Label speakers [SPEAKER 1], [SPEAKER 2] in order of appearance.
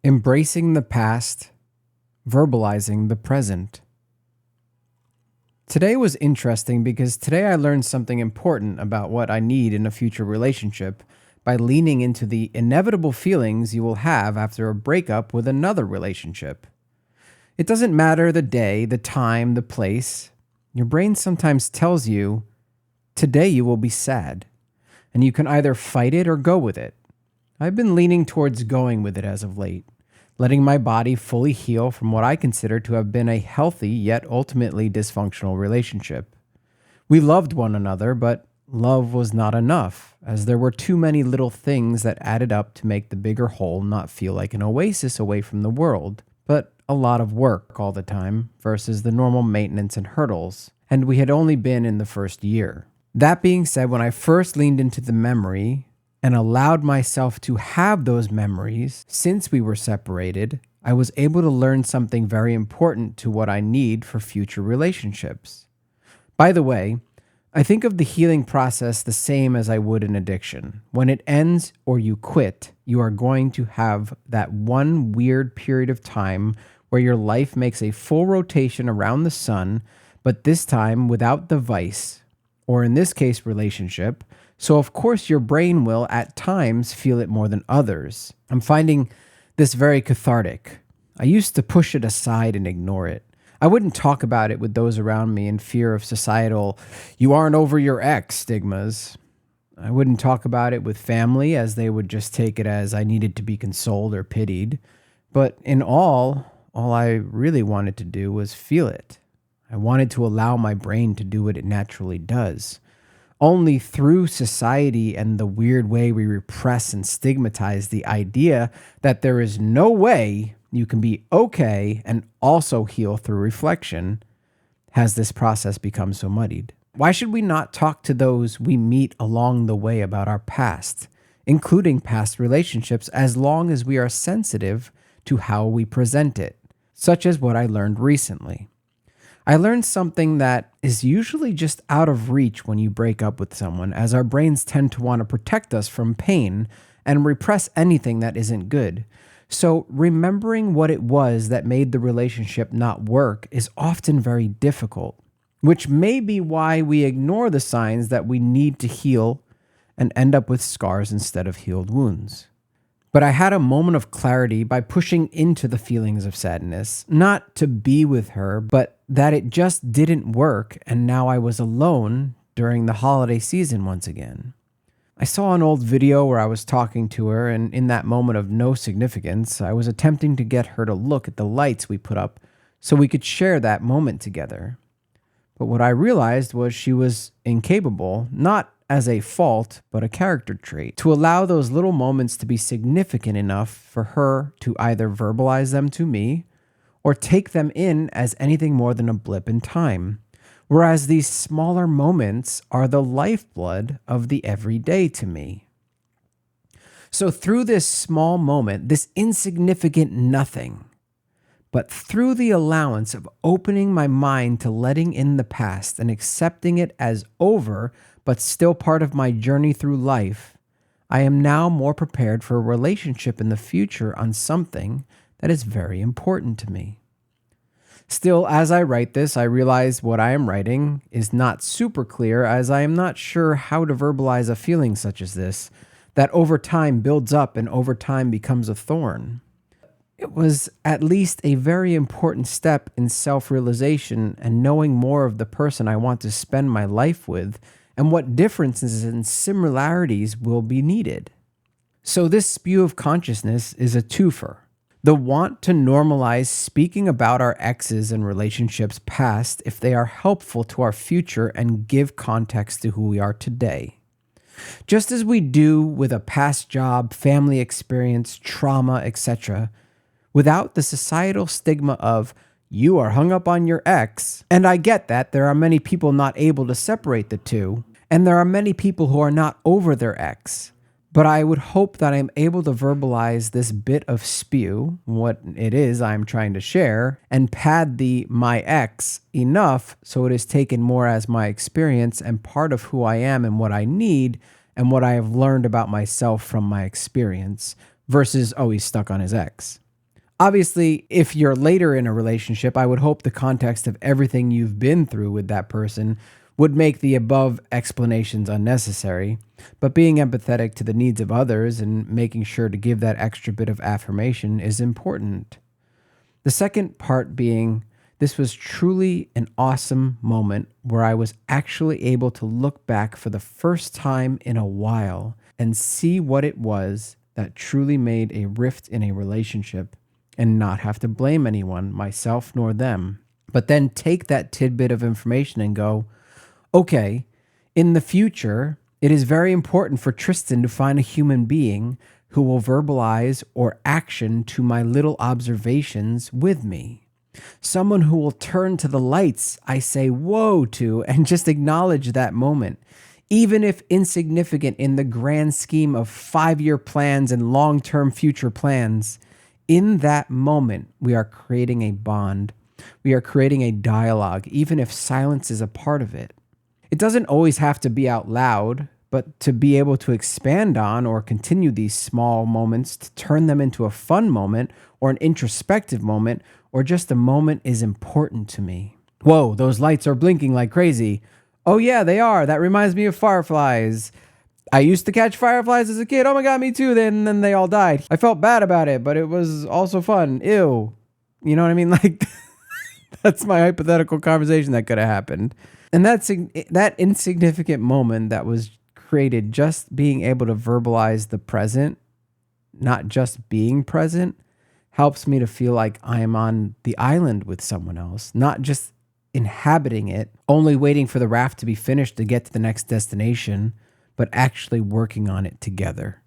[SPEAKER 1] Embracing the past, verbalizing the present. Today was interesting because today I learned something important about what I need in a future relationship by leaning into the inevitable feelings you will have after a breakup with another relationship. It doesn't matter the day, the time, the place. Your brain sometimes tells you, today you will be sad, and you can either fight it or go with it. I've been leaning towards going with it as of late, letting my body fully heal from what I consider to have been a healthy yet ultimately dysfunctional relationship. We loved one another, but love was not enough, as there were too many little things that added up to make the bigger whole not feel like an oasis away from the world, but a lot of work all the time versus the normal maintenance and hurdles, and we had only been in the first year. That being said, when I first leaned into the memory and allowed myself to have those memories since we were separated, I was able to learn something very important to what I need for future relationships. By the way, I think of the healing process the same as I would an addiction. When it ends or you quit, you are going to have that one weird period of time where your life makes a full rotation around the sun, but this time without the vice, or in this case, relationship. So of course your brain will at times feel it more than others. I'm finding this very cathartic. I used to push it aside and ignore it. I wouldn't talk about it with those around me in fear of societal, you aren't over your ex stigmas. I wouldn't talk about it with family as they would just take it as I needed to be consoled or pitied. But in all I really wanted to do was feel it. I wanted to allow my brain to do what it naturally does. Only through society and the weird way we repress and stigmatize the idea that there is no way you can be okay and also heal through reflection has this process become so muddied. Why should we not talk to those we meet along the way about our past, including past relationships, as long as we are sensitive to how we present it, such as what I learned recently? I learned something that is usually just out of reach when you break up with someone, as our brains tend to want to protect us from pain and repress anything that isn't good. So remembering what it was that made the relationship not work is often very difficult, which may be why we ignore the signs that we need to heal and end up with scars instead of healed wounds. But I had a moment of clarity by pushing into the feelings of sadness, not to be with her, but that it just didn't work, and now I was alone during the holiday season once again. I saw an old video where I was talking to her, and in that moment of no significance, I was attempting to get her to look at the lights we put up so we could share that moment together. But what I realized was she was incapable, not as a fault, but a character trait, to allow those little moments to be significant enough for her to either verbalize them to me or take them in as anything more than a blip in time. Whereas these smaller moments are the lifeblood of the everyday to me. So through this small moment, this insignificant nothing, but through the allowance of opening my mind to letting in the past and accepting it as over, but still part of my journey through life, I am now more prepared for a relationship in the future on something that is very important to me. Still, as I write this, I realize what I am writing is not super clear, as I am not sure how to verbalize a feeling such as this, that over time builds up and over time becomes a thorn. It was at least a very important step in self-realization and knowing more of the person I want to spend my life with and what differences and similarities will be needed. So this spew of consciousness is a twofer. The want to normalize speaking about our exes and relationships past if they are helpful to our future and give context to who we are today. Just as we do with a past job, family experience, trauma, etc., without the societal stigma of, you are hung up on your ex. And I get that there are many people not able to separate the two, and there are many people who are not over their ex. But I would hope that I'm able to verbalize this bit of spew, what it is I'm trying to share, and pad the my ex enough so it is taken more as my experience and part of who I am and what I need and what I have learned about myself from my experience versus, oh, he's stuck on his ex. Obviously, if you're later in a relationship, I would hope the context of everything you've been through with that person would make the above explanations unnecessary. But being empathetic to the needs of others and making sure to give that extra bit of affirmation is important. The second part being, this was truly an awesome moment where I was actually able to look back for the first time in a while and see what it was that truly made a rift in a relationship and not have to blame anyone, myself nor them. But then take that tidbit of information and go, okay, in the future, it is very important for Tristan to find a human being who will verbalize or action to my little observations with me. Someone who will turn to the lights I say whoa to and just acknowledge that moment, even if insignificant in the grand scheme of 5-year plans and long-term future plans. In that moment, we are creating a bond. We are creating a dialogue, even if silence is a part of it. It doesn't always have to be out loud, but to be able to expand on or continue these small moments to turn them into a fun moment or an introspective moment or just a moment is important to me. Whoa, those lights are blinking like crazy. Oh yeah, they are. That reminds me of fireflies. I used to catch fireflies as a kid. Oh my God, me too. Then they all died. I felt bad about it, but it was also fun. Ew. You know what I mean? Like, that's my hypothetical conversation that could have happened. And that insignificant moment that was created just being able to verbalize the present, not just being present, helps me to feel like I am on the island with someone else, not just inhabiting it, only waiting for the raft to be finished to get to the next destination, but actually working on it together.